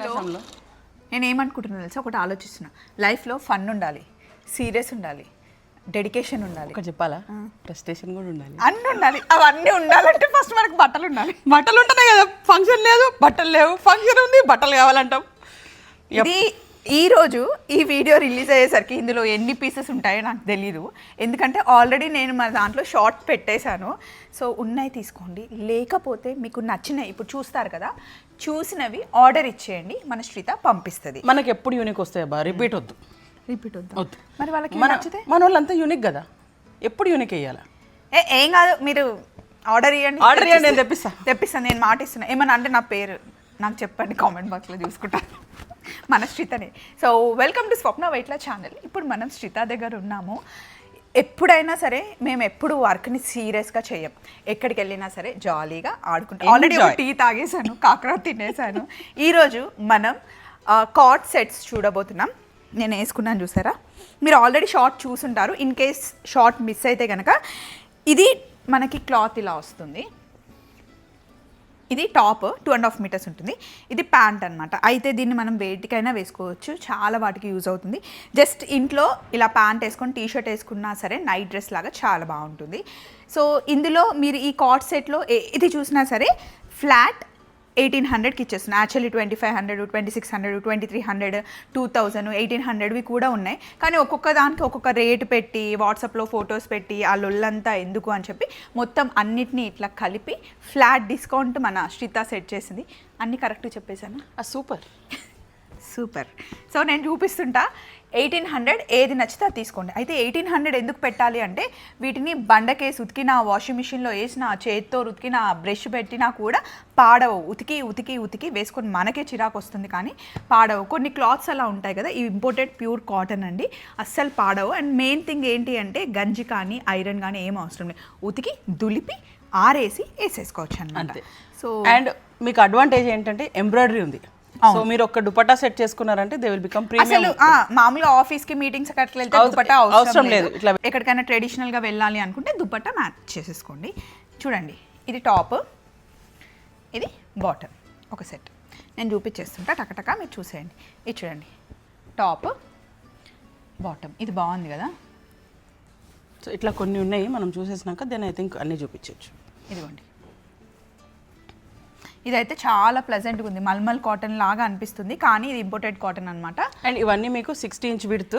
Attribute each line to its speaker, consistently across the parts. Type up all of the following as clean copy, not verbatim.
Speaker 1: లైఫ్లో
Speaker 2: నేను ఏమనుకుంటున్నాను తెలుసా, ఒకటి ఆలోచిస్తున్నా. లైఫ్లో ఫన్ ఉండాలి, సీరియస్ ఉండాలి, డెడికేషన్ ఉండాలి.
Speaker 1: ఒకటి చెప్పాలా, ప్రెస్టేషన్ కూడా ఉండాలి,
Speaker 2: అన్నీ ఉండాలి. అవన్నీ ఉండాలంటే ఫస్ట్ మనకు బట్టలు ఉండాలి.
Speaker 1: బట్టలు ఉంటున్నాయి కదా, ఫంక్షన్ లేదు బట్టలు లేవు, ఫంక్షన్ ఉంది బట్టలు కావాలంటాం.
Speaker 2: ఇది ఈరోజు ఈ వీడియో రిలీజ్ అయ్యేసరికి ఇందులో ఎన్ని పీసెస్ ఉంటాయో నాకు తెలీదు, ఎందుకంటే ఆల్రెడీ నేను మన దాంట్లో షార్ట్ పెట్టేశాను. సో ఉన్నాయి తీసుకోండి, లేకపోతే మీకు నచ్చినవి ఇప్పుడు చూస్తారు కదా, చూసినవి ఆర్డర్ ఇచ్చేయండి, మన శ్రీత పంపిస్తుంది.
Speaker 1: మనకి ఎప్పుడు యూనిక్ వస్తాయి బా, రిపీట్ వద్దు.
Speaker 2: రిపీట్ వద్దు మరి వాళ్ళకి నచ్చితే.
Speaker 1: మన వాళ్ళంతా యూనిక్ కదా, ఎప్పుడు యూనిక్ వేయాలా?
Speaker 2: ఏం కాదు, మీరు ఆర్డర్ ఇవ్వండి.
Speaker 1: ఆర్డర్ ఇవ్వండి, నేను
Speaker 2: తెప్పిస్తాను. నేను మాట ఇస్తున్నా. ఏమన్నా అంటే నా పేరు నాకు చెప్పండి, కామెంట్ బాక్స్లో చూసుకుంటాను. మన శ్రీతనే. So welcome to Swapna Vaitla channel. ఇప్పుడు మనం శ్రీత దగ్గర ఉన్నాము. ఎప్పుడైనా సరే మేము ఎప్పుడు వర్క్ని సీరియస్గా చేయం. ఎక్కడికి వెళ్ళినా సరే జాలీగా ఆడుకుంటాం. ఆల్రెడీ టీ తాగేసాను, కాకర తినేసాను. ఈరోజు మనం కార్డ్ సెట్స్ చూడబోతున్నాం. నేను వేసుకున్నాను చూసారా, మీరు ఆల్రెడీ షార్ట్ చూసుంటారు. ఇన్ కేస్ షార్ట్ మిస్ అయితే కనుక ఇది మనకి క్లాత్ ఇలా వస్తుంది. ఇది టాప్ 2.5 మీటర్స్ ఉంటుంది. ఇది ప్యాంట్ అనమాట. అయితే దీన్ని మనం వేటికైనా వేసుకోవచ్చు, చాలా వాటికి యూజ్ అవుతుంది. జస్ట్ ఇంట్లో ఇలా ప్యాంట్ వేసుకొని టీషర్ట్ వేసుకున్నా సరే నైట్ డ్రెస్ లాగా చాలా బాగుంటుంది. సో ఇందులో మీరు ఈ కార్డ్ సెట్లో ఇది చూసినా సరే ఫ్లాట్ 1800కి ఇచ్చేస్తున్నాను. యాక్చువల్లీ 2500, 2600, 2300, 2000, 1800వి కూడా ఉన్నాయి. కానీ ఒక్కొక్క దానికి ఒక్కొక్క రేటు పెట్టి వాట్సాప్లో ఫొటోస్ పెట్టి ఆ లొల్లంతా ఎందుకు అని చెప్పి మొత్తం అన్నిటినీ ఇట్లా కలిపి ఫ్లాట్ డిస్కౌంట్ మన శ్రీత సెట్ చేసింది. అన్నీ కరెక్ట్గా చెప్పేశాను.
Speaker 1: Super
Speaker 2: super. సో నేను చూపిస్తుంటా. 1800 ఏది నచ్చితే అది తీసుకోండి. అయితే 1800 ఎందుకు పెట్టాలి అంటే, వీటిని బండకేసి ఉతికినా, వాషింగ్ మిషన్లో వేసినా, చేతితో ఉతికినా, బ్రష్ పెట్టినా కూడా పాడవు. ఉతికి ఉతికి ఉతికి వేసుకొని మనకే చిరాకు వస్తుంది, కానీ పాడవు. కొన్ని క్లాత్స్ అలా ఉంటాయి కదా, ఇవి ఇంపోర్టెడ్ ప్యూర్ కాటన్ అండి, అస్సలు పాడవు. అండ్ మెయిన్ థింగ్ ఏంటి అంటే, గంజి కానీ ఐరన్ కానీ ఏం అవసరం లేదు, ఉతికి దులిపి ఆరేసి వేసేసుకోవచ్చు అన్నమాట. సో
Speaker 1: అండ్ మీకు అడ్వాంటేజ్ ఏంటంటే ఎంబ్రాయిడరీ ఉంది. సో మీరు ఒక దుపట్టా సెట్ చేసుకున్నారంటే దే విల్ బికమ్ ప్రీమియం.
Speaker 2: అసలు మామూలుగా ఆఫీస్ కి మీటింగ్స్ అట్లా వెళ్తే దుపట్టా అవసరం లేదు. ఇట్లా ఎక్కడికైనా ట్రెడిషనల్ గా వెళ్ళాలి అనుకుంటే దుపట్టా మ్యాచ్ చేసేసుకోండి. చూడండి, ఇది టాప్, ఇది బాటమ్, ఒక సెట్. నేను చూపించేస్తుంటా టకటక, మీరు చూసేయండి. ఇది చూడండి, టాప్ బాటమ్, ఇది బాగుంది కదా.
Speaker 1: సో ఇట్లా కొన్ని ఉన్నాయి, మనం చూసేసినాక దెన్ ఐ థింక్ అన్నీ చూపించవచ్చు.
Speaker 2: ఇదిగోండి, ఇదైతే చాలా ప్లెజెంట్గా ఉంది, మల్మల్ కాటన్ లాగా అనిపిస్తుంది, కానీ ఇది ఇంపోర్టెడ్ కాటన్ అనమాట.
Speaker 1: అండ్ ఇవన్నీ మీకు 60 ఇంచ్ విడ్త్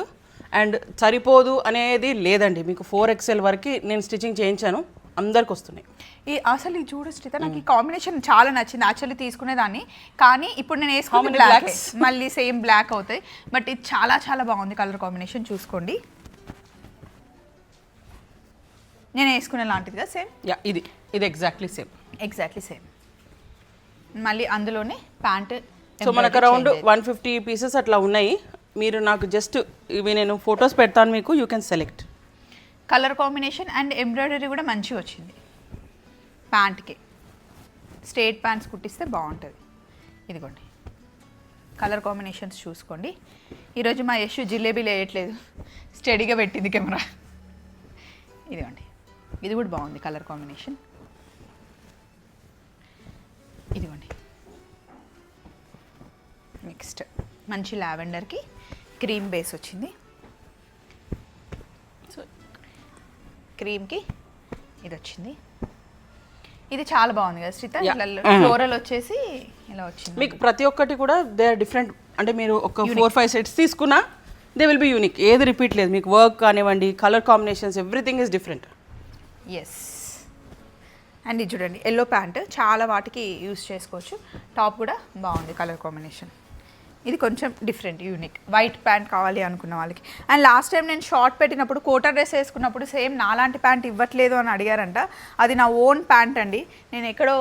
Speaker 1: అండ్ సరిపోదు అనేది లేదండి. మీకు 4XL వరకు నేను స్టిచ్చింగ్ చేయించాను, అందరికి వస్తున్నాయి.
Speaker 2: అసలు ఈ చూడు శ్రీత, నాకు ఈ కాంబినేషన్ చాలా నచ్చింది. యాక్చువల్లీ తీసుకునేదాన్ని, కానీ ఇప్పుడు నేను వేసుకునే బ్లాక్ మళ్ళీ సేమ్ బ్లాక్ అవుతాయి. బట్ ఇది చాలా చాలా బాగుంది కలర్ కాంబినేషన్. చూసుకోండి, నేను వేసుకునే లాంటిది కదా, సేమ్.
Speaker 1: యా, ఇది ఎగ్జాక్ట్లీ
Speaker 2: సేమ్. మళ్ళీ అందులోనే ప్యాంట్.
Speaker 1: సో మనకు అరౌండ్ 150 పీసెస్ అట్లా ఉన్నాయి. మీరు నాకు జస్ట్ ఇవి నేను ఫొటోస్ పెడతాను మీకు, you can select.
Speaker 2: Colour combination and embroidery కూడా మంచిగా వచ్చింది. ప్యాంట్కి స్ట్రేట్ ప్యాంట్స్ కుట్టిస్తే బాగుంటుంది. ఇదిగోండి, కలర్ కాంబినేషన్స్ చూసుకోండి. ఈరోజు మా యశు జిలేబీలు వేయట్లేదు, స్టడీగా పెట్టింది కెమెరా. ఇదిగోండి, ఇది కూడా బాగుంది కలర్ కాంబినేషన్. ఇదిగోండి, నెక్స్ట్ మంచి లావెండర్కి క్రీమ్ బేస్ వచ్చింది. సో క్రీమ్కి ఇది వచ్చింది. ఇది చాలా బాగుంది కదా శ్రీత, ఫ్లోరల్ వచ్చేసి ఇలా వచ్చింది.
Speaker 1: మీకు ప్రతి ఒక్కటి కూడా దే ఆర్ డిఫరెంట్. అంటే మీరు ఒక 4-5 సెట్స్ తీసుకున్నా దే విల్ బి యూనిక్, ఏది రిపీట్ లేదు. మీకు వర్క్ కానివ్వండి, colour combinations, everything is different.
Speaker 2: Yes. And ఇది చూడండి, ఎల్లో ప్యాంట్ చాలా వాటికి యూస్ చేసుకోవచ్చు. టాప్ కూడా బాగుంది కలర్ కాంబినేషన్. ఇది కొంచెం డిఫరెంట్, యూనిక్. వైట్ ప్యాంట్ కావాలి అనుకున్న వాళ్ళకి. అండ్ లాస్ట్ టైం నేను షార్ట్ పెట్టినప్పుడు కోటా డ్రెస్ వేసుకున్నప్పుడు సేమ్ నాలాంటి ప్యాంట్ ఇవ్వట్లేదు అని అడిగారంట. అది నా ఓన్ ప్యాంట్ అండి, నేను ఎక్కడో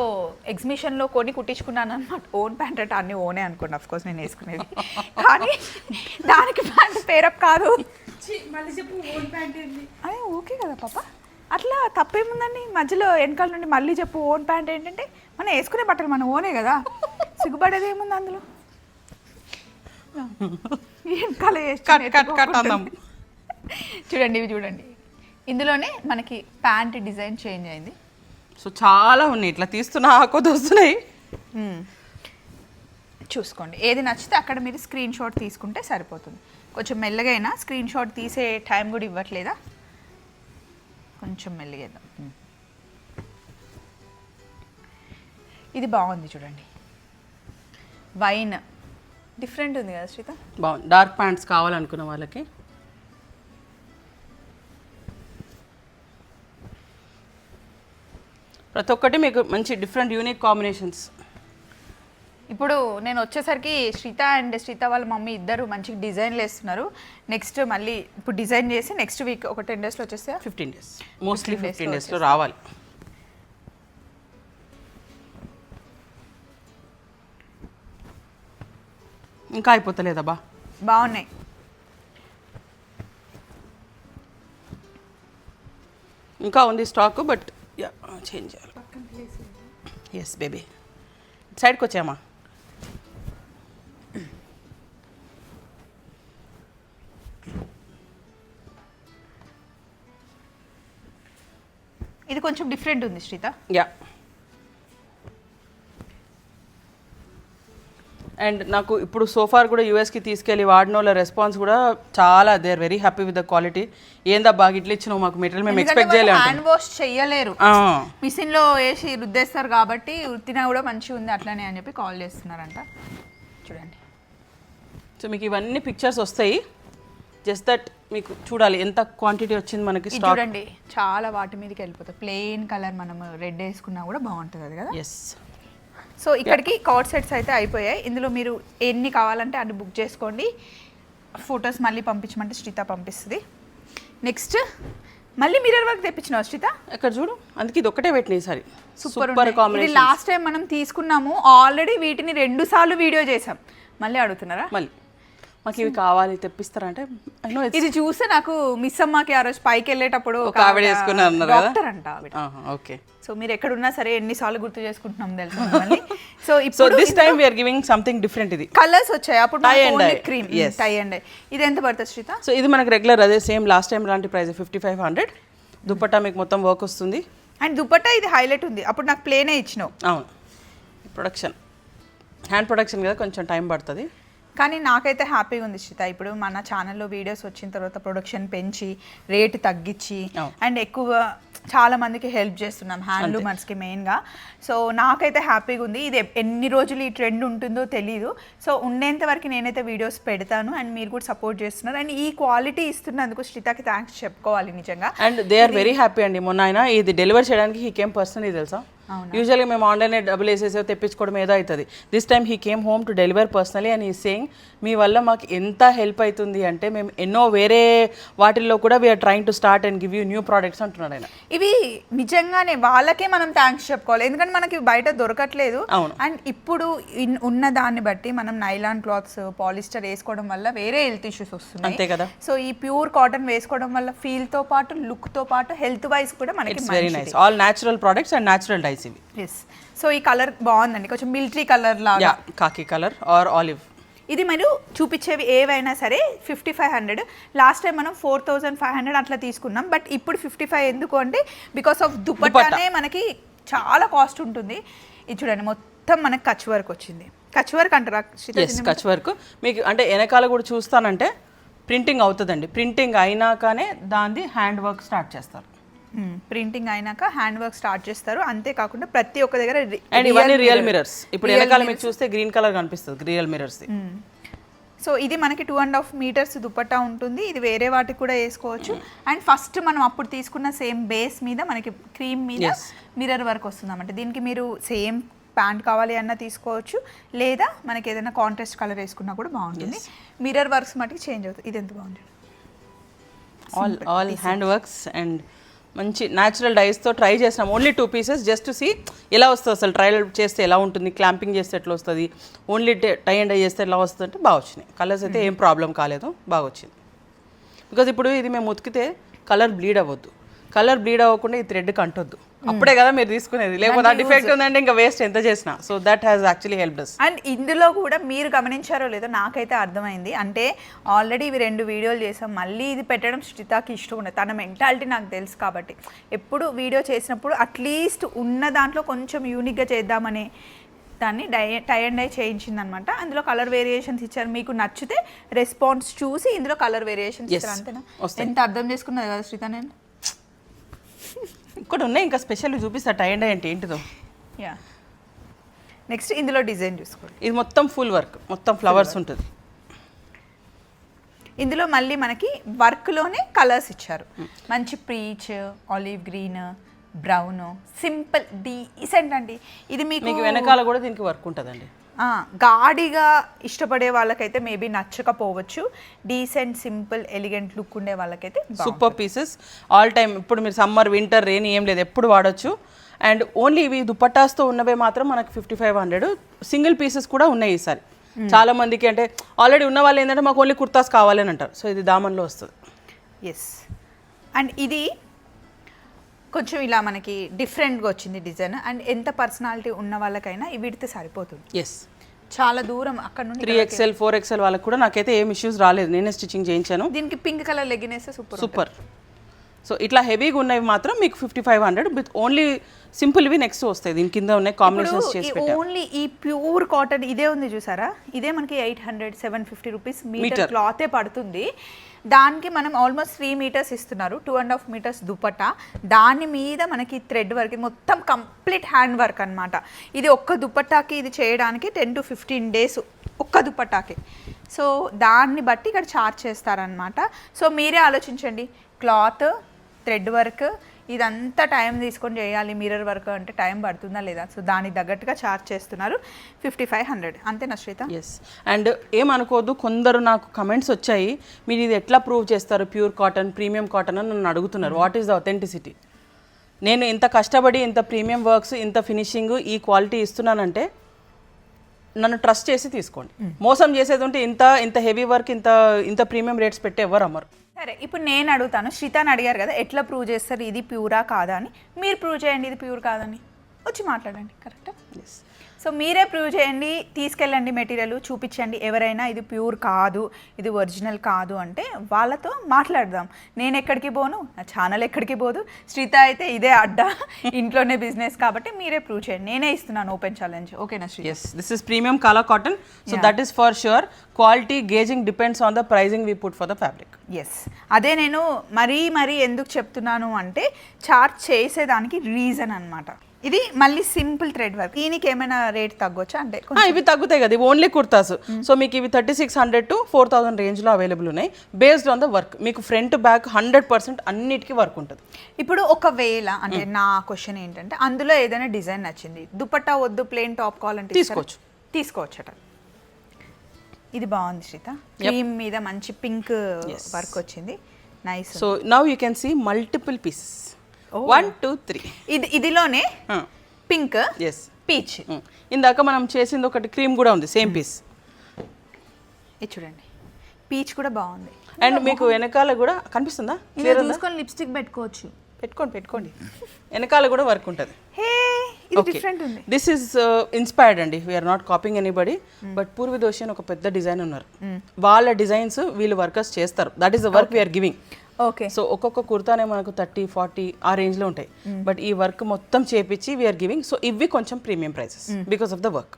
Speaker 2: ఎగ్జిబిషన్లో కొని కుట్టించుకున్నాను అనమాట. ఓన్ ప్యాంట్ అంటే అన్నీ ఓనే అనుకోండి, అఫ్ కోర్స్ నేను వేసుకునేది, కానీ దానికి ప్యాంట్ పేరప్ కాదు. అదే ఓకే కదా పాప, అట్లా తప్పేముందండి. మధ్యలో వెనకాల నుండి మళ్ళీ చెప్పు ఓన్ ప్యాంట్ ఏంటంటే, మనం వేసుకునే బట్టలు మనం ఓనే కదా, సిగ్గుపడేది ఏముంది అందులో. వెనకాల చూడండి, ఇవి చూడండి, ఇందులోనే మనకి ప్యాంట్ డిజైన్ చేంజ్ అయింది.
Speaker 1: సో చాలా ఉన్నాయి, ఇట్లా తీస్తున్నా కొద్ది వస్తున్నాయి.
Speaker 2: చూసుకోండి, ఏది నచ్చితే అక్కడ మీరు స్క్రీన్ షాట్ తీసుకుంటే సరిపోతుంది. కొంచెం మెల్లగా అయినా స్క్రీన్ షాట్ తీసే టైం కూడా ఇవ్వట్లేదా, కొంచెం మెల్లగేద్దాం. ఇది బాగుంది చూడండి, వైన్ డిఫరెంట్ ఉంది కదా శ్రీత.
Speaker 1: బాగుంది, డార్క్ ప్యాంట్స్ కావాలనుకున్న వాళ్ళకి. ప్రతి ఒక్కటి మీకు మంచి డిఫరెంట్ యూనిక్ కాంబినేషన్స్.
Speaker 2: ఇప్పుడు నేను వచ్చేసరికి శ్రీత అండ్ శ్రీత వాళ్ళ మమ్మీ ఇద్దరు మంచి డిజైన్లు వేస్తున్నారు. నెక్స్ట్ మళ్ళీ ఇప్పుడు డిజైన్ చేసి నెక్స్ట్ వీక్ ఒక 10 డేస్లో వచ్చేస్తే
Speaker 1: 15 డేస్, మోస్ట్లీ 15 డేస్లో రావాలి. ఇంకా అయిపోతలేదబ్బా,
Speaker 2: బాగున్నాయి.
Speaker 1: ఇంకా ఉంది స్టాక్, బట్ చేంజ్ చేయాలి. ఎస్ బేబీ, సైడ్కి వచ్చామా.
Speaker 2: ఇది కొంచెం డిఫరెంట్ ఉంది శ్రీత.
Speaker 1: యా, అండ్ నాకు ఇప్పుడు సోఫార్ కూడా యూఎస్కి తీసుకెళ్ళి వాడిన వాళ్ళ రెస్పాన్స్ కూడా చాలా, they are very happy with the quality. ఏందా బాగా ఇట్లా ఇచ్చినావు మాకు మెటీరియల్, మేము ఎక్స్పెక్ట్ చేయలేము.
Speaker 2: హ్యాండ్ వాష్ చెయ్యలేరు, మిషన్ లో వేసి రుద్దేస్తారు కాబట్టి రుద్దినా కూడా మంచిగా ఉంది అట్లనే అని చెప్పి కాల్ చేస్తున్నారంట. చూడండి,
Speaker 1: సో మీకు ఇవన్నీ పిక్చర్స్ వస్తాయి, జస్ట్ దట్ మీకు చూడాలి ఎంత క్వాంటిటీ వచ్చింది మనకి స్టాక్.
Speaker 2: చూడండి చాలా వాటి మీదకి వెళ్ళిపోతుంది. ప్లెయిన్ కలర్ మనం రెడ్ వేసుకున్నా కూడా బాగుంటుంది అది కదా.
Speaker 1: ఎస్,
Speaker 2: సో ఇక్కడికి కార్డ్ సెట్స్ అయితే అయిపోయాయి. ఇందులో మీరు ఎన్ని కావాలంటే అన్ని బుక్ చేసుకోండి. ఫొటోస్ మళ్ళీ పంపించమంటే శ్రీత పంపిస్తుంది. నెక్స్ట్ మళ్ళీ మిర్రర్ వర్క్ తెప్పించినావు శ్రీత.
Speaker 1: ఇక్కడ చూడు, అందుకే ఇది ఒకటే పెట్టిన ఈసారి.
Speaker 2: Super combination. లాస్ట్ టైం మనం తీసుకున్నాము, ఆల్రెడీ వీటిని 2 సార్లు వీడియో చేసాం, మళ్ళీ అడుగుతున్నారా?
Speaker 1: మళ్ళీ మాకు ఇవి కావాలి తెప్పిస్తారా అంటే
Speaker 2: ఇది చూస్తే నాకు మిస్ అమ్మకి ఆ రోజు పైకి వెళ్ళేటప్పుడు
Speaker 1: ఒక ఆవిడ వేసుకున్నారు కదా,
Speaker 2: డాక్టర్ అంట ఆవిడ.
Speaker 1: ఓకే,
Speaker 2: సో మీరు ఎక్కడున్నా సరే ఎన్నిసార్లు గుర్తు చేసుకుంటున్నాం తెలుసు మళ్ళీ. సో
Speaker 1: సో
Speaker 2: ఇప్పుడు
Speaker 1: this time we are giving something different. ఇది
Speaker 2: కలర్స్ వచ్చాయి, అప్పుడు క్రీమ్ టై అండ్ డై. ఇది ఎంత పడుతుంది శ్రీత?
Speaker 1: సో ఇది మనకు రెగ్యులర్ అదే సేమ్ లాస్ట్ టైం లాంటి ప్రైస్ 5500. దుపట్టా మీకు మొత్తం వర్క్ వస్తుంది.
Speaker 2: అండ్ దుపట్టా ఇది హైలైట్ ఉంది, అప్పుడు నాకు ప్లేనే ఇచ్చినావు.
Speaker 1: అవును, ప్రొడక్షన్ హ్యాండ్ ప్రొడక్షన్ కదా, కొంచెం టైం పడుతుంది.
Speaker 2: కానీ నాకైతే హ్యాపీగా ఉంది శ్రీత. ఇప్పుడు మన ఛానల్లో వీడియోస్ వచ్చిన తర్వాత ప్రొడక్షన్ పెంచి రేటు తగ్గించి అండ్ ఎక్కువ చాలా మందికి హెల్ప్ చేస్తున్నాం హ్యాండ్లూమర్స్కి మెయిన్గా. సో నాకైతే హ్యాపీగా ఉంది. ఇది ఎన్ని రోజులు ఈ ట్రెండ్ ఉంటుందో తెలీదు. సో ఉండేంత వరకు నేనైతే వీడియోస్ పెడతాను అండ్ మీరు కూడా సపోర్ట్ చేస్తున్నారు. అండ్ ఈ క్వాలిటీ ఇస్తున్నందుకు శ్రీతకి థ్యాంక్స్ చెప్పుకోవాలి నిజంగా.
Speaker 1: And they are very happy అండి. మొన్న ఆయన ఇది డెలివరీ చేయడానికి హీ కేమ్ పర్సనలీ, తెలుసా. యూజువల్గా మేము ఆన్లైన్ డబ్బులు వేసేసో తెప్పించుకోవడం ఏదో అవుతుంది. This time he came home to deliver personally and ఈ సేయింగ్ మీ వల్ల మాకు ఎంత హెల్ప్ అవుతుంది అంటే మేము ఎన్నో వేరే వాటిల్లో కూడా we are trying to start and give you new products అంటున్నాడు ఆయన.
Speaker 2: ఇవి నిజంగానే వాళ్ళకే మనం థ్యాంక్స్ చెప్పుకోవాలి, ఎందుకంటే మనకి బయట దొరకట్లేదు. అండ్ ఇప్పుడు ఉన్న దాన్ని బట్టి మనం నైలాన్ క్లాత్స్ పాలిస్టర్ వేసుకోవడం వల్ల వేరే హెల్త్ ఇష్యూస్ వస్తున్నాయి,
Speaker 1: అంతే కదా.
Speaker 2: సో ఈ ప్యూర్ కాటన్ వేసుకోవడం వల్ల ఫీల్ తో పాటు లుక్ తో పాటు హెల్త్ వైజ్ కూడా మనకి
Speaker 1: very nice. All natural products and natural dice ఇవి.
Speaker 2: ఎస్, సో ఈ కలర్ బాగుందండి, కొంచెం మిలిటరీ కలర్ లాగా,
Speaker 1: కాకి కలర్ ఆర్ ఆలివ్.
Speaker 2: ఇది మీరు చూపించేవి ఏవైనా సరే 5500. లాస్ట్ టైం మనం 4500 అట్లా తీసుకున్నాం, బట్ ఇప్పుడు 55 ఎందుకు అంటే బికాస్ ఆఫ్ దుపట్టానే మనకి చాలా కాస్ట్ ఉంటుంది. ఇది చూడండి మొత్తం మనకి కచ్ వర్క్ వచ్చింది. కచ్ వర్క్ అంటారా?
Speaker 1: కచ్ వర్క్ మీకు అంటే వెనకాల కూడా చూస్తానంటే ప్రింటింగ్ అవుతుందండి. ప్రింటింగ్ అయినాకనే దాన్ని హ్యాండ్ వర్క్ స్టార్ట్ చేస్తారు.
Speaker 2: ప్రింటింగ్ అయినాక హ్యాండ్ వర్క్ స్టార్ట్ చేస్తారు. అంతేకాకుండా ప్రతి ఒక్క దగ్గర
Speaker 1: అండ్ ఇవన్నీ రియల్ మిరర్స్. ఇప్పుడు వెనకాల మీకు చూస్తే గ్రీన్ కలర్ కనిపిస్తుంది, రియల్ మిరర్స్.
Speaker 2: సో ఇది మనకి 2.5 మీటర్స్ దుపట్టా ఉంటుంది. ఇది వేరే వాటికి కూడా వేసుకోవచ్చు. అండ్ ఫస్ట్ మనం అప్పుడు తీసుకున్న సేమ్ బేస్ మీద మనకి క్రీమ్ మీద మిర్రర్ వర్క్ వస్తుందన్నమాట. దీనికి మీరు సేమ్ ప్యాంట్ కావాలి అన్నా తీసుకోవచ్చు, లేదా మనకి ఏదైనా కాంట్రాస్ట్ కలర్ వేసుకున్నా కూడా బాగుంటుంది. మిర్రర్ వర్క్స్ మటుకు చేంజ్ అవుతుంది. ఇది ఎంత బాగుంటుంది,
Speaker 1: ఆల్ హ్యాండ్ వర్క్స్ అండ్ మంచి న్యాచురల్ డైస్తో ట్రై చేసినాం. Only 2 pieces just to see ఎలా వస్తుంది, అసలు ట్రయల్ చేస్తే ఎలా ఉంటుంది, క్లాంపింగ్ చేస్తే ఎట్లా వస్తుంది, ఓన్లీ టై అండ్ డై చేస్తే ఎలా వస్తుంది అంటే బాగా వచ్చినాయి. కలర్స్ అయితే ఏం ప్రాబ్లం కాలేదు, బాగా వచ్చింది. బికాజ్ ఇప్పుడు ఇది మేము ఉతికితే కలర్ బ్లీడ్ అవ్వద్దు. కలర్ బ్లీడ్ అవ్వకుండా ఈ థ్రెడ్ కంటొద్దు, అప్పుడే కదా మీరు తీసుకునేది. లేకపోతే ఆ డిఫెక్ట్ ఉందంటే ఇంకా వేస్ట్ ఎంత చేసినా. So that has actually helped us.
Speaker 2: And ఇందులో కూడా మీరు గమనించారో లేదో నాకైతే అర్థమైంది. అంటే ఆల్రెడీ ఇవి 2 వీడియోలు చేసాం, మళ్ళీ ఇది పెట్టడం శ్రీతకి ఇష్టం ఉండదు. తన మెంటాలిటీ నాకు తెలుసు కాబట్టి ఎప్పుడు వీడియో చేసినప్పుడు అట్లీస్ట్ ఉన్న దాంట్లో కొంచెం యూనిక్గా చేద్దామని దాన్ని టై అండ్ డై చేయించింది అనమాట. అందులో కలర్ వేరియేషన్స్ ఇచ్చారు. మీకు నచ్చితే రెస్పాన్స్ చూసి ఇందులో కలర్ వేరియేషన్స్ ఇచ్చారు, అంతేనా? ఎంత అర్థం చేసుకున్నది కదా శ్రీత నేను.
Speaker 1: ఇక్కడ ఉన్నాయి ఇంకా స్పెషల్ చూపిస్తా టై అండ్ డై అంటే ఏంటిదో.
Speaker 2: యా, నెక్స్ట్ ఇందులో డిజైన్ చూసుకోండి.
Speaker 1: ఇది మొత్తం ఫుల్ వర్క్, మొత్తం ఫ్లవర్స్ ఉంటుంది.
Speaker 2: ఇందులో మళ్ళీ మనకి వర్క్లోనే కలర్స్ ఇచ్చారు. మంచి peach, olive green, brown, simple decent అండి. ఇది మీకు
Speaker 1: వెనకాల కూడా దీనికి వర్క్ ఉంటుందండి.
Speaker 2: గాడిగా ఇష్టపడే వాళ్ళకైతే మేబీ నచ్చకపోవచ్చు. డీసెంట్ సింపుల్ ఎలిగెంట్ లుక్ ఉండే వాళ్ళకైతే
Speaker 1: సూపర్ పీసెస్. ఆల్ టైమ్ ఇప్పుడు మీరు సమ్మర్ వింటర్ రెయిన్ ఏం లేదు, ఎప్పుడు వాడచ్చు. అండ్ ఓన్లీ ఇవి దుపట్టాస్తో ఉన్నవే మాత్రం మనకు 5500. సింగిల్ పీసెస్ కూడా ఉన్నాయి ఈసారి. చాలా మందికి అంటే ఆల్రెడీ ఉన్న వాళ్ళు ఏంటంటే మాకు ఓన్లీ కుర్తాస్ కావాలని అంటారు. సో ఇది దామన్లో వస్తుంది.
Speaker 2: ఎస్, అండ్ ఇది కొంచెం ఇలా మనకి డిఫరెంట్గా వచ్చింది డిజైన్. అండ్ ఎంత పర్సనాలిటీ ఉన్న వాళ్ళకైనా ఈ విడితే సరిపోతుంది.
Speaker 1: ఎస్,
Speaker 2: చాలా దూరం అక్కడ నుండి
Speaker 1: 3XL 4XL వాళ్ళకి కూడా నాకైతే ఏం ఇష్యూస్ రాలేదు, నేనే స్టిచ్చింగ్ చేయించాను.
Speaker 2: దీనికి పింక్ కలర్ లెగ్గిన్ వేస్తే సూపర్.
Speaker 1: సో ఇట్లా హెవీగా ఉన్నవి మాత్రం మీకు 5500 విత్ ఓన్లీ సింపుల్ ఇవి నెక్స్ట్ వస్తాయి. దీని కింద ఉన్నాయి కాంబినేషన్స్ చేసి పెట్టాను.
Speaker 2: ఓన్లీ ఈ ప్యూర్ కాటన్ ఇదే ఉంది చూసారా, ఇదే మనకి 800-750 రూపీస్ మీటర్ క్లాతే పడుతుంది. దానికి మనం ఆల్మోస్ట్ 3 మీటర్స్ ఇస్తున్నారు, 2.5 మీటర్స్ దుపట్టా. దాని మీద మనకి థ్రెడ్ వర్క్ మొత్తం కంప్లీట్ హ్యాండ్ వర్క్ అనమాట. ఇది ఒక్క దుపట్టాకి ఇది చేయడానికి 10 to 15 డేస్ ఒక్క దుపట్టాకి. సో దాన్ని బట్టి ఇక్కడ ఛార్జ్ చేస్తారనమాట. సో మీరే ఆలోచించండి, క్లాత్, థ్రెడ్ వర్క్ ఇదంతా టైం తీసుకొని చేయాలి, మిర్రర్ వర్క్ అంటే టైం పడుతుందా లేదా. సో దానికి తగ్గట్టుగా ఛార్జ్ చేస్తున్నారు 5500. అంతేనా శ్రీత?
Speaker 1: ఎస్. అండ్ ఏమనుకోవద్దు, కొందరు నాకు కమెంట్స్ వచ్చాయి, మీరు ఇది ఎట్లా ప్రూవ్ చేస్తారు ప్యూర్ కాటన్ ప్రీమియం కాటన్ అని నన్ను అడుగుతున్నారు. What is the authenticity? నేను ఇంత కష్టపడి ఇంత ప్రీమియం వర్క్స్ ఇంత ఫినిషింగ్ ఈ క్వాలిటీ ఇస్తున్నానంటే నన్ను ట్రస్ట్ చేసి తీసుకోండి. మోసం చేసేది ఉంటే ఇంత హెవీ వర్క్ ఇంత ప్రీమియం రేట్స్ పెట్టి ఎవరు అమ్మరు.
Speaker 2: సరే, ఇప్పుడు నేను అడుగుతాను, శ్రీతాని అడిగారు కదా ఎట్లా ప్రూవ్ చేస్తారు ఇది ప్యూరా కాదా అని. మీరు ప్రూవ్ చేయండి ఇది ప్యూర్ కాదని, వచ్చి మాట్లాడండి. కరెక్టా?
Speaker 1: ఎస్.
Speaker 2: సో మీరే ప్రూవ్ చేయండి, తీసుకెళ్ళండి మెటీరియల్ చూపించండి. ఎవరైనా ఇది ప్యూర్ కాదు, ఇది ఒరిజినల్ కాదు అంటే వాళ్ళతో మాట్లాడదాం. నేను ఎక్కడికి పోను, నా ఛానల్ ఎక్కడికి పోదు, శ్రీత అయితే ఇదే అడ్డా, ఇంట్లోనే బిజినెస్. కాబట్టి మీరే ప్రూవ్ చేయండి, నేనే ఇస్తున్నాను ఓపెన్ ఛాలెంజ్. ఓకేనా Shritha?
Speaker 1: Yes, this is premium kala cotton. So that is for sure. Quality gauging depends on the pricing we put for the fabric.
Speaker 2: Yes, అదే నేను మరీ ఎందుకు చెప్తున్నాను అంటే చార్జ్ చేసేదానికి రీజన్ అనమాట. ఇది మళ్ళీ సింపుల్ థ్రెడ్ వర్క్. దీనికి ఏమైనా రేట్ తగ్గొచ్చా అంటే?
Speaker 1: ఇవి తగ్గుతాయి కదా, ఇవి ఓన్లీ కుర్తాస్. సో మీకు ఇవి 3600 to 4000 రేంజ్లో అవైలబుల్ ఉన్నాయి. బేస్డ్ ఆన్ ద వర్క్, మీకు ఫ్రంట్ బ్యాక్ 100% అన్నిటికీ వర్క్ ఉంటుంది.
Speaker 2: ఇప్పుడు ఒకవేళ అంటే నా క్వశ్చన్ ఏంటంటే, అందులో ఏదైనా డిజైన్ నచ్చింది, దుపట్టా వద్దు ప్లెయిన్ టాప్ కావాలంటే తీసుకోవచ్చట. ఇది బాగుంది శ్రీత, క్రీమ్ మీద మంచి పింక్ వర్క్ వచ్చింది, nice.
Speaker 1: So now you can see multiple pieces. 1 2 3
Speaker 2: ఇదిలోనే పింక్,
Speaker 1: ఎస్,
Speaker 2: పీచ్.
Speaker 1: ఇందాక మనం చేసింది ఒకటి క్రీమ్ కూడా ఉంది, సేమ్ పీస్.
Speaker 2: ఇది చూడండి, పీచ్ కూడా బాగుంది.
Speaker 1: అండ్ మీకు వెనకాల కూడా కనిపిస్తుందా?
Speaker 2: చూసుకొని లిప్స్టిక్ పెట్టుకోండి.
Speaker 1: వెనకాల కూడా వర్క్ ఉంటుంది. దిస్ ఈస్ ఇన్స్పైర్డ్ అండి, we're not copying anybody. But Poorvi Doshi అని ఒక పెద్ద డిజైన్ ఉన్నారు, వాళ్ళ డిజైన్స్ వీళ్ళు వర్కర్స్ చేస్తారు. That is the work we are giving.
Speaker 2: Okay.
Speaker 1: So ఒక్కొక్క కుర్తానే మనకు 30-40 ఆ రేంజ్లో ఉంటాయి. బట్ ఈ వర్క్ మొత్తం చేపించి వీఆర్ గివింగ్. సో ఇవి కొంచెం premium prices because of the work.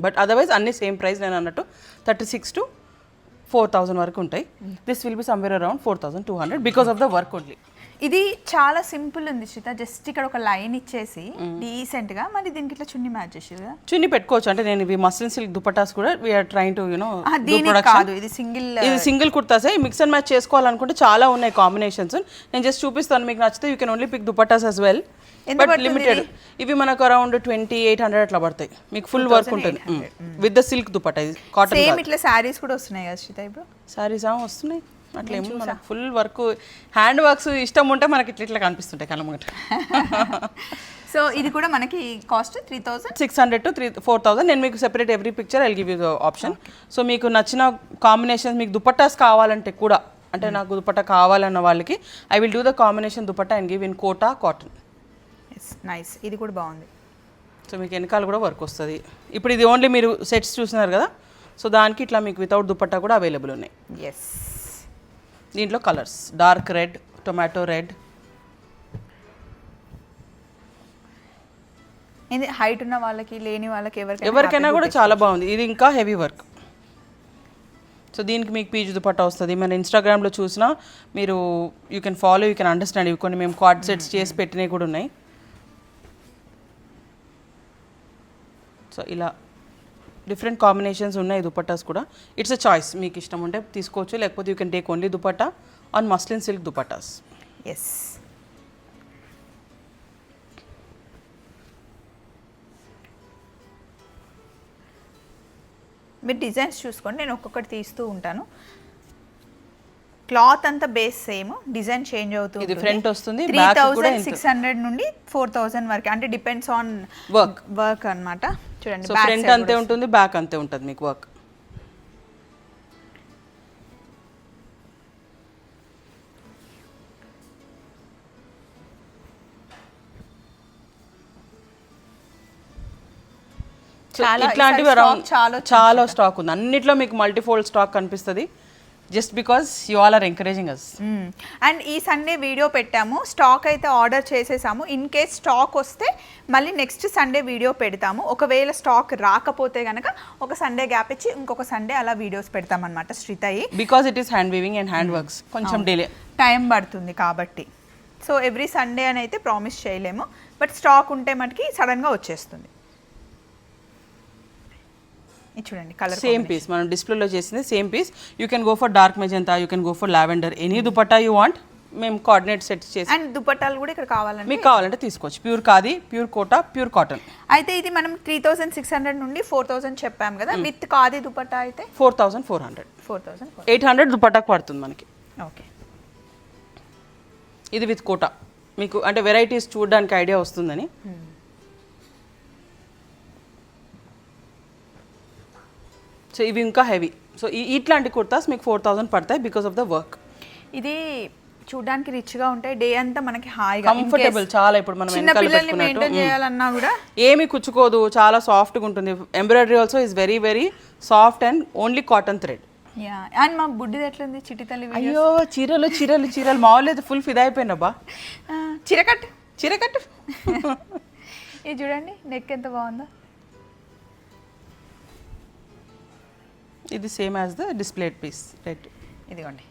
Speaker 1: But otherwise అన్ని సేమ్ ప్రైస్. నేను అన్నట్టు 36 to 4000 వరకు ఉంటాయి. This will be somewhere around 4200 because of the work only.
Speaker 2: ఇది చాలా సింపుల్ ఉంది శ్రీత, జస్ట్ ఇక్కడ ఒక లైన్ ఇచ్చేసి డీసెంట్ గా మళ్ళీ దీనికి ఇట్లా చున్నీ మ్యాచ్ చేసి
Speaker 1: చున్నీ పెట్టుకోవచ్చు. అంటే నేను ఇవి మస్లిన్ సిల్క్ దుపట్టాస్ కూడా వీఆర్ ట్రైంగ్ టు
Speaker 2: కాదు, ఇది
Speaker 1: సింగిల్ కుర్తాసే. మిక్స్ అండ్ మ్యాచ్ చేసుకోవాలనుకుంటే చాలా ఉన్నాయి కాంబినేషన్స్. నేను జస్ట్ చూపిస్తాను, మీకు నచ్చితే you can only pick dupattas as well. But limited. ఇవి మనకు అరౌండ్ 2800 అట్లా పడతాయి. మీకు ఫుల్ వర్క్ ఉంటుంది విత్ ద సిల్క్ దుపట్టా. ఇది కాటన్.
Speaker 2: సేమ్ ఇట్లా సారీస్ కూడా వస్తున్నాయి కదా శ్రీత ఇప్పుడు?
Speaker 1: సారీస్ వస్తున్నాయి అట్లా ఏమో, మనకు ఫుల్ వర్క్ హ్యాండ్ వర్క్స్ ఇష్టం ఉంటే మనకి ఇట్లా కనిపిస్తుంటాయి కళ్ళ.
Speaker 2: సో ఇది కూడా మనకి కాస్ట్
Speaker 1: 3600 to 4000. నేను మీకు separate every picture I give you the option. So మీకు నచ్చిన కాంబినేషన్స్, మీకు దుపట్టాస్ కావాలంటే కూడా, అంటే నాకు దుపట్టా కావాలన్న వాళ్ళకి I will do the combination dupatta and give in Kota cotton.
Speaker 2: Nice, ఇది కూడా బాగుంది.
Speaker 1: సో మీకు వెనకాల కూడా వర్క్ వస్తుంది. ఇప్పుడు ఇది ఓన్లీ మీరు సెట్స్ చూస్తున్నారు కదా, సో దానికి ఇట్లా మీకు వితౌట్ దుపట్టా కూడా అవైలబుల్ ఉన్నాయి.
Speaker 2: ఎస్,
Speaker 1: దీంట్లో colours dark red, tomato red,
Speaker 2: ఇది హైట్ ఉన్న వాళ్ళకి లేని వాళ్ళకి
Speaker 1: ఎవరికైనా కూడా చాలా బాగుంది. ఇది ఇంకా హెవీ వర్క్. సో దీనికి మీకు పీచు దుపట్టా వస్తుంది. మన ఇన్స్టాగ్రామ్లో చూసినా మీరు you can follow, you can understand. ఇవి కొన్ని మేము కార్డ్ సెట్స్ చేసి పెట్టినవి కూడా ఉన్నాయి. సో ఇలా డిఫరెంట్ కాంబినేషన్స్ ఉన్నాయి దుపట్టాస్ కూడా. ఇట్స్ అ చాయిస్, మీకు ఇష్టం ఉంటే తీసుకోవచ్చు, లేకపోతే you can take only dupatta on muslin silk dupattas.
Speaker 2: Yes, మీరు డిజైన్స్ చూసుకోండి, నేను ఒక్కొక్కటి తీస్తూ ఉంటాను. క్లాత్ అంతా బేస్ సేమ్, డిజైన్ చేంజ్ అవుతుంది.
Speaker 1: ఇది ఫ్రంట్ వస్తుంది,
Speaker 2: 3600 నుండి 4000 వరకు, అంటే డిపెండ్స్ ఆన్ వర్క్ అన్నమాట. చూడండి,
Speaker 1: సో ఫ్రంట్ అంతే ఉంటుంది, బ్యాక్ అంతే ఉంటుంది మీకు వర్క్. ఇట్లాంటివి చాలా స్టాక్ ఉంది. అన్నిట్లో మీకు మల్టీఫోల్డ్ స్టాక్ కనిపిస్తుంది, just because you all are encouraging us.
Speaker 2: And ఈ సండే వీడియో పెట్టాము, స్టాక్ అయితే ఆర్డర్ చేసేసాము. ఇన్ కేస్ స్టాక్ వస్తే మళ్ళీ నెక్స్ట్ సండే వీడియో పెడతాము. ఒకవేళ స్టాక్ రాకపోతే కనుక ఒక సండే గ్యాప్ ఇచ్చి ఇంకొక సండే అలా వీడియోస్ పెడతామన్నమాట. శ్రీతయి
Speaker 1: because it is hand weaving and hand works, కొంచెం డిలే
Speaker 2: టైం పడుతుంది కాబట్టి. సో ఎవ్రీ సండే అని అయితే ప్రామిస్ చేయలేము, బట్ స్టాక్ ఉంటే మటుకి సడన్గా వచ్చేస్తుంది. చూడండి, కలర్
Speaker 1: సేమ్ పీస్ మనం డిస్ప్లేలో చేసింది same piece. You can go for dark magenta, you can go for lavender, any dupatta you want. మేము కోఆర్డినేట్ సెట్ చేసి,
Speaker 2: అండ్ దుపట్టాలు కూడా ఇక్కడ కావాలంటే
Speaker 1: మీకు కావాలంటే తీసుకోవచ్చు. Pure khadi, pure Kota, pure cotton.
Speaker 2: అయితే ఇది మనం 3600 నుండి 4000 చెప్పాం కదా, విత్ ఖాదీ దుపట్టా అయితే
Speaker 1: 4400, 800 దుపట్టాకు పడుతుంది మనకి.
Speaker 2: ఓకే,
Speaker 1: ఇది విత్ కోటా. మీకు అంటే వెరైటీస్ చూడడానికి ఐడియా వస్తుందని. సో ఇవి ఇంకా హెవీ. సో ఇట్లాంటి కుర్తాస్ మీకు 4000 పడతాయి బికాస్ ఆఫ్ ద వర్క్.
Speaker 2: ఇది చూడడానికి రిచ్గా ఉంటాయి, డే అంతా మనకి హాయిగా
Speaker 1: కంఫర్టబుల్ చాలా. ఇప్పుడు మనం
Speaker 2: చిన్న పిల్లల్ని మెయింటైన్ చేయాలన్నా కూడా
Speaker 1: ఏమి కుచ్చుకోదు, చాలా సాఫ్ట్గా ఉంటుంది. Embroidery also is very very soft and only cotton thread.
Speaker 2: And మా బుడ్డిది ఎట్లుంది చిట్టి తల్లి?
Speaker 1: అయ్యో చీరలు చీరలు చీరలు మామూలేదు, ఫుల్ ఫిదా అయిపోయినబ్బా.
Speaker 2: చిరకట్టు
Speaker 1: చీరకట్టు.
Speaker 2: ఇది చూడండి, నెక్ ఎంత బాగుందో.
Speaker 1: ఇది same as the displayed piece right.
Speaker 2: ఇదిగోండి,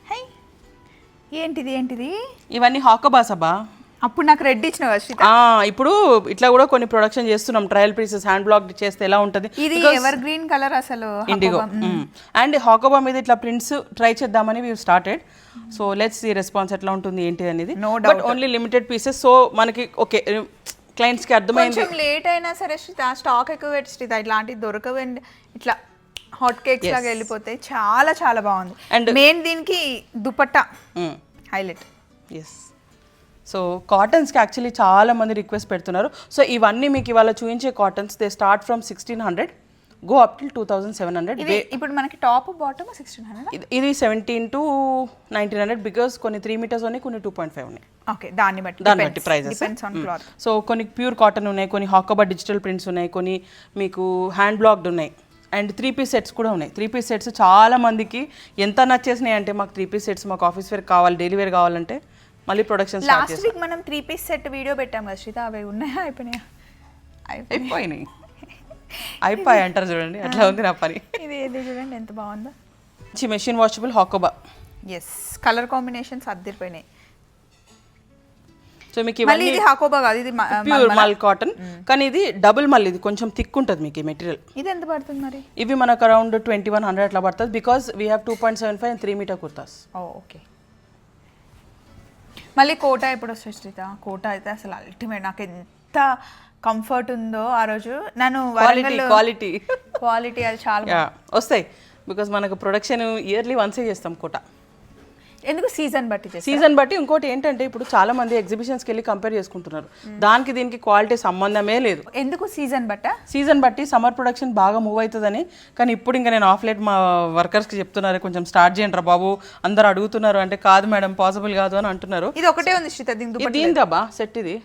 Speaker 2: హై ఏంటిది ఏంటిది?
Speaker 1: ఇవన్నీ హాకోబాసబా.
Speaker 2: అప్పుడు నాకు రెడ్ ఇచ్చిన కదా.
Speaker 1: ఇప్పుడు ఇట్లా కూడా కొన్ని ప్రొడక్షన్ చేస్తున్నాం, ట్రయల్ పీసెస్ హ్యాండ్ బ్లాక్ చేస్తే ఎలా ఉంటుంది.
Speaker 2: ఇది ఎవర్ గ్రీన్ కలర్ అసలు,
Speaker 1: ఇండిగో. అండ్ హాకోబా మీద ఇట్లా ప్రింట్స్ ట్రై చేద్దామని వీ స్టార్టెడ్. సో లెట్స్ ఈ రెస్పాన్స్ ఎట్లా ఉంటుంది ఏంటి అనేది. But only limited pieces. So మనకి ఓకే క్లయింట్స్కి అర్థమైంది.
Speaker 2: కొంచెం లేట్ అయినా సరే స్టాక్ ఎక్కువ పెట్టి ఇట్లాంటివి దొరకవు, ఇట్లా హాట్ కేక్స్ లాగా వెళ్ళిపోతాయి. చాలా చాలా బాగుంది. అండ్ మెయిన్ దీనికి దుపట్టా హైలైట్.
Speaker 1: ఎస్, సో కాటన్స్కి యాక్చువల్లీ చాలా మంది రిక్వెస్ట్ పెడుతున్నారు. సో ఇవన్నీ మీకు ఇవాళ చూపించే cottons they start from 1600 go up till 2700.
Speaker 2: ఇప్పుడు మనకి టాప్ బాటమ్ 1600.
Speaker 1: ఇది 17 to 1900 బికాస్ కొన్ని 3 meters ఉన్నాయి, కొన్ని 2.5 ఉన్నాయి.
Speaker 2: ఓకే, దాన్ని బట్టి
Speaker 1: ప్రైజెస్.
Speaker 2: క్లాత్.
Speaker 1: సో కొన్ని ప్యూర్ కాటన్ ఉన్నాయి, కొన్ని హాకోబా డిజిటల్ ప్రింట్స్ ఉన్నాయి, కొన్ని మీకు హ్యాండ్ బ్లాక్డ్ ఉన్నాయి, అండ్ 3-piece సెట్స్ కూడా ఉన్నాయి. 3-piece సెట్స్ చాలా మందికి ఎంత నచ్చేసినాయి అంటే, మాకు 3-piece సెట్స్ మాకు ఆఫీస్ వేర్ కావాలి, డైలీ వేర్ కావాలంటే మళ్ళీ ప్రొడక్షన్ స్టార్ట్ చేస్తాం.
Speaker 2: లాస్ట్ వీక్ మనం 3-piece సెట్ వీడియో పెట్టాం కదా శ్రీత, అవి ఉన్నాయా?
Speaker 1: అయిపోయినాయి అయిపోయి అంటారు చూడండి, అట్లా ఉంది నా పని.
Speaker 2: ఇది ఏది చూడండి ఎంత బాగుందో.
Speaker 1: మంచి machine washable Hakoba.
Speaker 2: Yes, colour combinations అద్దరిపోయినాయి.
Speaker 1: సో మీకు
Speaker 2: మళ్ళీ ఇది హాకోబా కాదు, ఇది
Speaker 1: ప్యూర్ మల్ కాటన్, కానీ ఇది డబుల్ మల్, ఇది కొంచెం థిక్ ఉంటుంది మీకు ఈ మెటీరియల్.
Speaker 2: ఇది ఎంత పడుతుంది మరి?
Speaker 1: ఇవి మనకు అరౌండ్ 2100 అట్లా పడుతుంది because we have 2.75 and 3 meter kurtas.
Speaker 2: Okay, మళ్ళీ కోటా ఎప్పుడు వస్తుంది శ్రీత? కోటా అయితే అసలు అల్టిమేట్, నాకు ఎంత కంఫర్ట్ ఉందో ఆ రోజు. నేను క్వాలిటీ అది చాలా
Speaker 1: వస్తాయి బికాస్ మనకు ప్రొడక్షన్ ఇయర్లీ వన్సే చేస్తాం కోటా.
Speaker 2: ఎందుకు? సీజన్ బట్టి.
Speaker 1: సీజన్ బట్టి. ఇంకోటి ఏంటంటే ఇప్పుడు చాలా మంది ఎగ్జిబిషన్స్కి వెళ్ళి కంపేర్ చేసుకుంటున్నారు, దానికి దీనికి క్వాలిటీ సంబంధమే లేదు.
Speaker 2: ఎందుకు? సీజన్
Speaker 1: బట్టి సమ్మర్ ప్రొడక్షన్ బాగా మూవ్ అవుతుందని. కానీ ఇప్పుడు ఇంకా నేను ఆఫ్ లైట్ మా వర్కర్స్కి చెప్తున్నారు, కొంచెం స్టార్ట్ చేయండి రా బాబు, అందరు అడుగుతున్నారు. అంటే కాదు మేడం, పాసిబుల్ కాదు అని అంటున్నారు.
Speaker 2: ఇది ఒకటే ఉంది శ్రీత,
Speaker 1: దీనిదా సెట్ ఇది?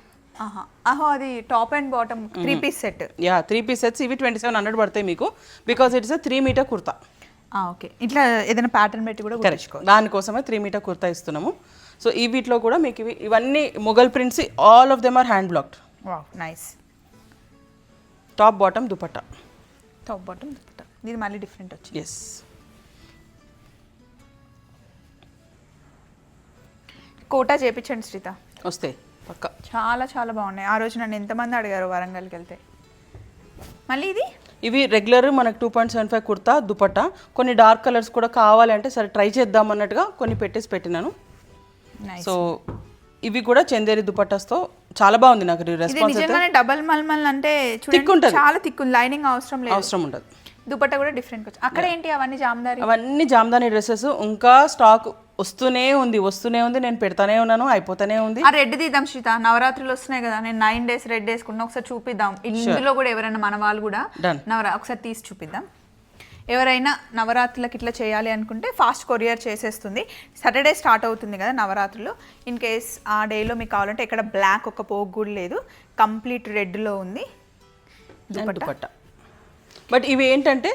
Speaker 2: అది top and bottom 3-piece set.
Speaker 1: 3-piece sets ఇవి 2700 పడతాయి మీకు because it's 3 meter kurta.
Speaker 2: Okay, ఇట్లా ఏదైనా ప్యాటర్న్ పెట్టి కూడా
Speaker 1: దానికోసమే 3 meter కుర్తా ఇస్తున్నాము. సో ఈ వీటిలో కూడా మీకు ఇవన్నీ Mughal prints, all of them are hand blocked.
Speaker 2: Wow nice.
Speaker 1: Top bottom dupatta.
Speaker 2: Top bottom dupatta. ఇది మళ్ళీ డిఫరెంట్ వచ్చింది.
Speaker 1: ఎస్.
Speaker 2: కోటా చేపించండి శ్రీత.
Speaker 1: వస్తాయి పక్క.
Speaker 2: చాలా చాలా బాగున్నాయి. ఆ రోజు నన్ను ఎంతమంది అడిగారు వరంగల్కి వెళ్తే. మళ్ళీ ఇది
Speaker 1: ఇవి రెగ్యులర్ మనకు 2.75 కుర్తా దుపట్టా. కొన్ని డార్క్ కలర్స్ కూడా కావాలి అంటే సరే ట్రై చేద్దాం అన్నట్టుగా కొన్ని పెట్టినాను.
Speaker 2: నైస్.
Speaker 1: సో ఇవి కూడా చందేరి దుపట్టాస్తో చాలా బాగుంది నాకు
Speaker 2: ఇది
Speaker 1: రెస్పాన్స్.
Speaker 2: నిజంగానే డబల్ మల్మల్ అంటే
Speaker 1: థిక్ ఉంటుంది.
Speaker 2: చాలా థిక్ ఉంది. లైనింగ్ అవసరం లేదు.
Speaker 1: అవసరం ఉండదు.
Speaker 2: దుపట్టా కూడా డిఫరెంట్ వచ్చి. అక్కడ ఏంటి అవన్నీ జామ్దారి?
Speaker 1: అవన్నీ జామ్దాని డ్రెస్సెస్ ఇంకా స్టాక్ వస్తూనే ఉంది. నేను పెడతానే ఉన్నాను, అయిపోతానే ఉంది.
Speaker 2: ఆ రెడ్ తీద్దాం శ్రీత, నవరాత్రులు వస్తున్నాయి కదా, నేను 9 days రెడ్ వేసుకున్నా. ఒకసారి చూపిద్దాం. ఇందులో కూడా ఎవరైనా మన వాళ్ళు కూడా ఒకసారి తీసి చూపిద్దాం. ఎవరైనా నవరాత్రులకు ఇట్లా చేయాలి అనుకుంటే ఫాస్ట్ కొరియర్ చేసేస్తుంది. సాటర్డే స్టార్ట్ అవుతుంది కదా నవరాత్రులు. ఇన్ కేస్ ఆ డేలో మీకు కావాలంటే ఇక్కడ బ్లాక్ ఒక పోగు కూడా లేదు, కంప్లీట్ రెడ్లో ఉంది
Speaker 1: దుపట్టా. బట్ ఇవి ఏంటంటే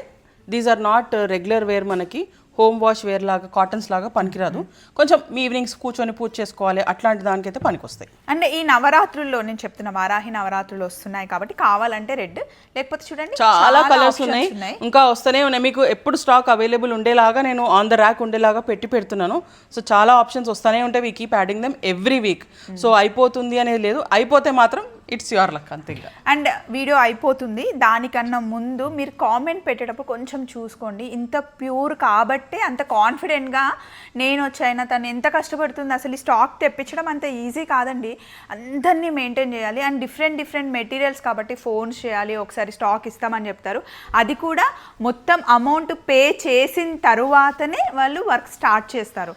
Speaker 1: these are not regular wear, మనకి హోమ్ వాష్ వేర్ లాగా కాటన్స్ లాగా పనికిరాదు. కొంచెం మీ ఈవినింగ్స్ కూర్చొని పూజ చేసుకోవాలి అట్లాంటి దానికైతే పనికి వస్తాయి.
Speaker 2: అంటే ఈ నవరాత్రుల్లో నేను చెప్తున్నా, వారాహి నవరాత్రులు వస్తున్నాయి కాబట్టి కావాలంటే రెడ్, లేకపోతే చూడండి
Speaker 1: చాలా కలర్స్ ఉన్నాయి, ఇంకా వస్తూనే ఉన్నాయి. మీకు ఎప్పుడు స్టాక్ అవైలబుల్ ఉండేలాగా నేను ఆన్ ద ర్యాక్ ఉండేలాగా పెడుతున్నాను. సో చాలా ఆప్షన్స్ వస్తూనే ఉంటాయి. We keep adding them every week. So అయిపోతుంది అనేది లేదు, అయిపోతే మాత్రం ఇట్స్ యువర్ లక్ అంతే.
Speaker 2: అండ్ వీడియో అయిపోతుంది, దానికన్నా ముందు మీరు కామెంట్ పెట్టేటప్పుడు కొంచెం చూసుకోండి. ఇంత ప్యూర్ కాబట్టే అంత కాన్ఫిడెంట్గా నేను వచ్చాయినా తను ఎంత కష్టపడుతుంది. అసలు ఈ స్టాక్ తెప్పించడం అంత ఈజీ కాదండి, అందరినీ మెయింటైన్ చేయాలి. అండ్ డిఫరెంట్ మెటీరియల్స్ కాబట్టి ఫోన్స్ చేయాలి, ఒకసారి స్టాక్ ఇస్తామని చెప్తారు. అది కూడా మొత్తం అమౌంట్ పే చేసిన తరువాతనే వాళ్ళు వర్క్ స్టార్ట్ చేస్తారు.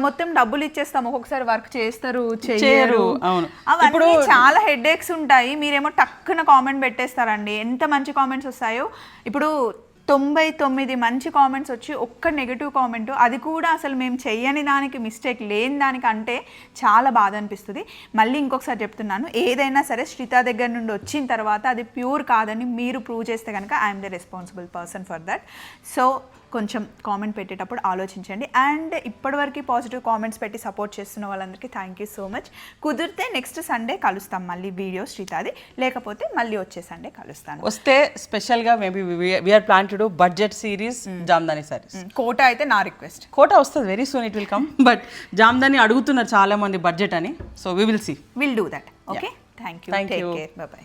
Speaker 2: మొత్తం డబ్బులు ఇచ్చేస్తాం, ఒక్కొక్కసారి వర్క్ చేస్తారు చేయరు. అవన్నీ చాలా హెడేక్స్ ఉంటాయి. మీరేమో టక్కున కామెంట్ పెట్టేస్తారండి. ఎంత మంచి కామెంట్స్ వస్తాయో. ఇప్పుడు 99 మంచి కామెంట్స్ వచ్చి ఒక్క నెగిటివ్ కామెంట్, అది కూడా అసలు మేము చెయ్యని దానికి, మిస్టేక్ లేని దానికి అంటే చాలా బాధ అనిపిస్తుంది. మళ్ళీ ఇంకొకసారి చెప్తున్నాను, ఏదైనా సరే శ్రీత దగ్గర నుండి వచ్చిన తర్వాత అది ప్యూర్ కాదని మీరు ప్రూవ్ చేస్తే కనుక I'm the responsible person for that. So కొంచెం కామెంట్ పెట్టేటప్పుడు ఆలోచించండి. అండ్ ఇప్పటివరకు పాజిటివ్ కామెంట్స్ పెట్టి సపోర్ట్ చేస్తున్న వాళ్ళందరికీ థ్యాంక్ యూ సో మచ్. కుదిరితే నెక్స్ట్ సండే కలుస్తాం మళ్ళీ వీడియో శ్రీతాది, లేకపోతే మళ్ళీ వచ్చే సండే కలుస్తాను.
Speaker 1: వస్తే స్పెషల్గా maybe we are plan to do budget series Jamdani saris.
Speaker 2: Kota అయితే నా రిక్వెస్ట్.
Speaker 1: కోటా వస్తుంది very soon, it will come. But Jamdani అడుగుతున్నారు చాలా మంది బడ్జెట్ అని. So we will see.
Speaker 2: Will do that. Okay, thank you. Take care. Bye by.